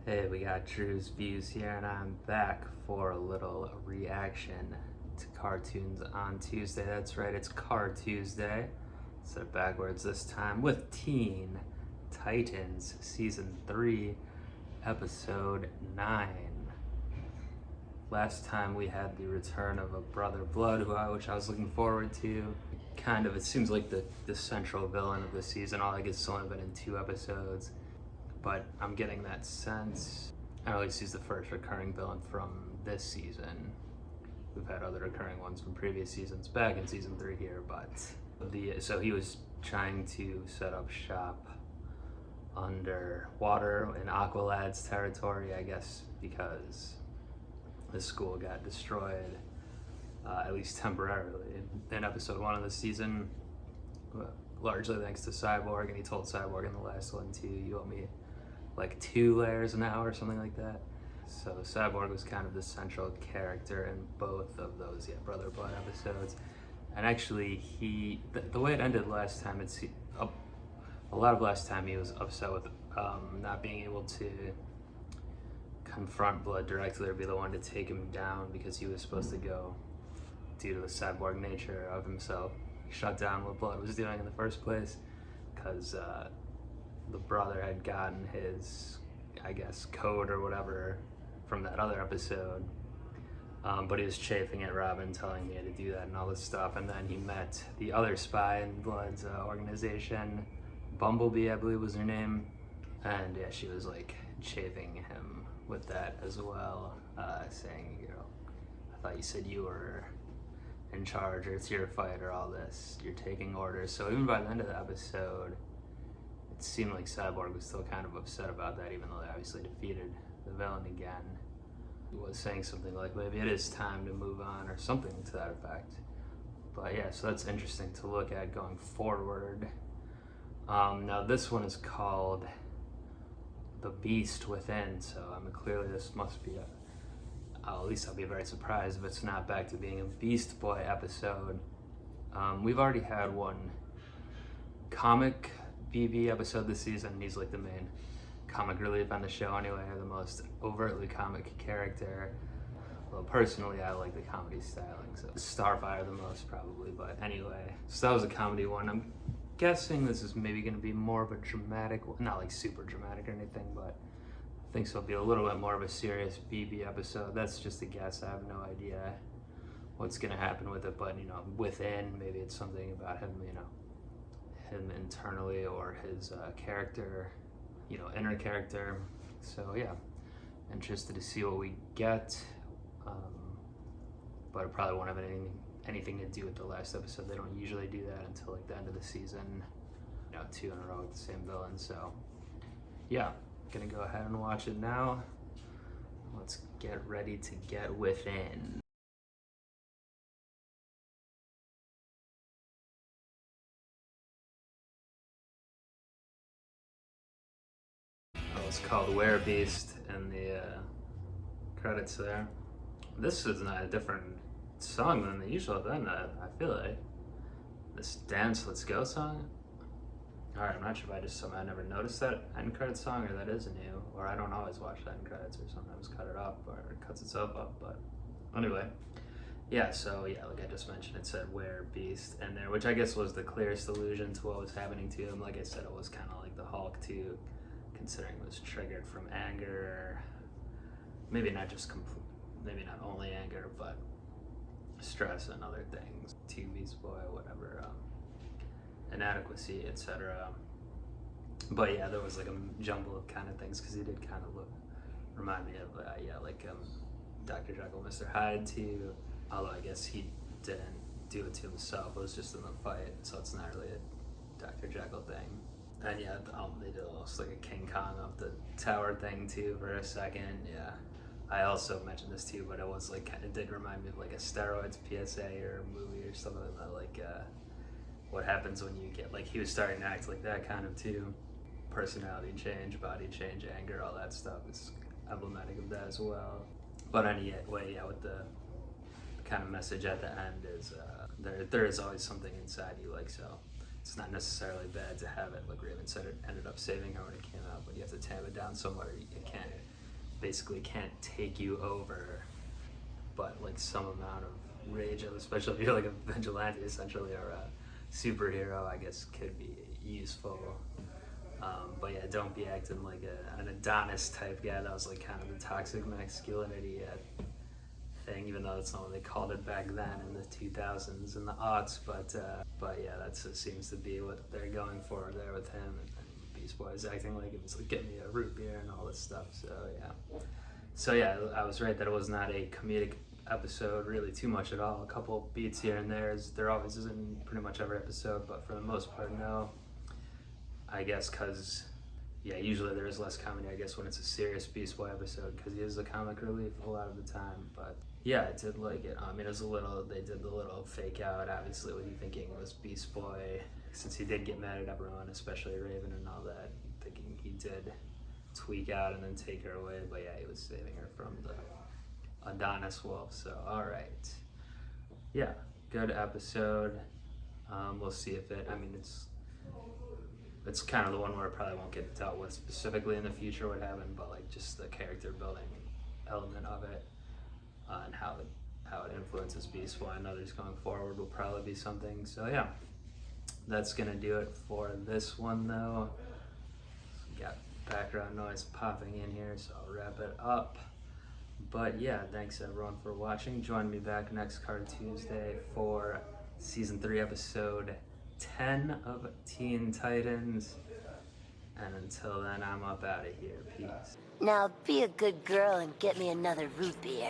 Hey, we got Drewz Viewz here, and I'm back for a little reaction to cartoons on Tuesday. That's right, it's Car Tuesday. Said backwards this time with Teen Titans Season 3, Episode 9. Last time we had the return of a Brother Blood, which I was looking forward to. Kind of, it seems like the central villain of the season. All I guess it's only been in 2 episodes. But I'm getting that sense, and at least he's the first recurring villain from this season. We've had other recurring ones from previous seasons back in season 3 here, but so he was trying to set up shop underwater in Aqualad's territory, I guess, because the school got destroyed, at least temporarily, in episode 1 of the season, largely thanks to Cyborg, and he told Cyborg in the last one too, you owe me like 2 layers now or something like that. So Cyborg was kind of the central character in both of those Brother Blood episodes. And actually the way it ended last time, a lot of last time he was upset with not being able to confront Blood directly or be the one to take him down, because he was supposed to go, due to the cyborg nature of himself, shut down what Blood was doing in the first place, because the brother had gotten his, I guess, code or whatever from that other episode, but he was chafing at Robin, telling me to do that and all this stuff. And then he met the other spy in Blood's organization, Bumblebee, I believe was her name, and yeah, she was like chafing him with that as well, saying, you know, I thought you said you were in charge, or it's your fight, or all this, you're taking orders. So even by the end of the episode, it seemed like Cyborg was still kind of upset about that, even though they obviously defeated the villain again. He was saying something like, maybe it is time to move on, or something to that effect. But yeah, so that's interesting to look at going forward. Now this one is called The Beast Within, so I mean, clearly this must be at least I'll be very surprised if it's not back to being a Beast Boy episode. We've already had one comic BB episode this season, and he's like the main comic relief on the show anyway, the most overtly comic character. Well, personally, I like the comedy styling, so Starfire the most probably, but anyway. So that was a comedy one. I'm guessing this is maybe going to be more of a dramatic one, not like super dramatic or anything, but I think so it'll be a little bit more of a serious BB episode. That's just a guess. I have no idea what's going to happen with it, but you know, within, maybe it's something about him, you know, him internally, or his character, you know, inner character. So yeah, interested to see what we get, but it probably won't have anything to do with the last episode. They don't usually do that until like the end of the season, you know, 2 in a row with the same villain. So yeah, gonna go ahead and watch it now. Let's get ready to get within. It's called Beast in the credits there. This is not a different song than the usual then, I feel like. This Dance Let's Go song? Alright, I'm not sure if I never noticed that end credit song, or that is new, or I don't always watch the end credits, or sometimes cut it up, or it cuts itself up, but anyway. Yeah, so yeah, like I just mentioned, it said Beast in there, which I guess was the clearest allusion to what was happening to him. Like I said, it was kind of like the Hulk too, considering it was triggered from anger, maybe not just maybe not only anger, but stress and other things, Beast Boy, whatever, inadequacy, etc. But yeah, there was like a jumble of kind of things, because he did kind of remind me of like Dr. Jekyll, Mr. Hyde too, although I guess he didn't do it to himself, it was just in the fight, so it's not really a Dr. Jekyll thing. And yeah, they did almost like a King Kong up the tower thing too for a second. Yeah, I also mentioned this too, but it was like, it did remind me of like a steroids PSA or a movie or something like what happens when you get, like, he was starting to act like that kind of too. Personality change, body change, anger, all that stuff is emblematic of that as well. But anyway, yeah, with the kind of message at the end is there is always something inside you, like, so it's not necessarily bad to have it. Like Raven said, it ended up saving her when it came out, but you have to tamp it down somewhere. You can't basically can't take you over, but like some amount of rage, especially if you're like a vigilante essentially or a superhero, I guess could be useful. But yeah, don't be acting like an Adonis type guy. That was like kind of the toxic masculinity thing, even though that's not what they called it back then in the 2000s and the aughts. But yeah, that seems to be what they're going for there with him. And Beast Boy's acting like it was like, get me a root beer and all this stuff. So yeah, I was right that it was not a comedic episode really too much at all. A couple beats here and there always is in pretty much every episode, but for the most part, no. I guess because, yeah, usually there is less comedy, I guess, when it's a serious Beast Boy episode, because he is the comic relief a lot of the time. But yeah, I did like it. I mean, it was they did the little fake out, obviously, with you thinking it was Beast Boy, since he did get mad at everyone, especially Raven and all that, thinking he did tweak out and then take her away. But yeah, he was saving her from the Adonis wolf. So, all right. Yeah, good episode. We'll see if I mean, it's kind of the one where it probably won't get dealt with specifically in the future what happened, but like just the character building element of it and how it influences Beast Boy and others going forward will probably be something. So yeah, that's gonna do it for this one though. Got background noise popping in here, so I'll wrap it up. But yeah, thanks everyone for watching. Join me back next Card Tuesday for Season 3, Episode 10 of Teen Titans. And until then, I'm up out of here. Peace. Now be a good girl and get me another root beer.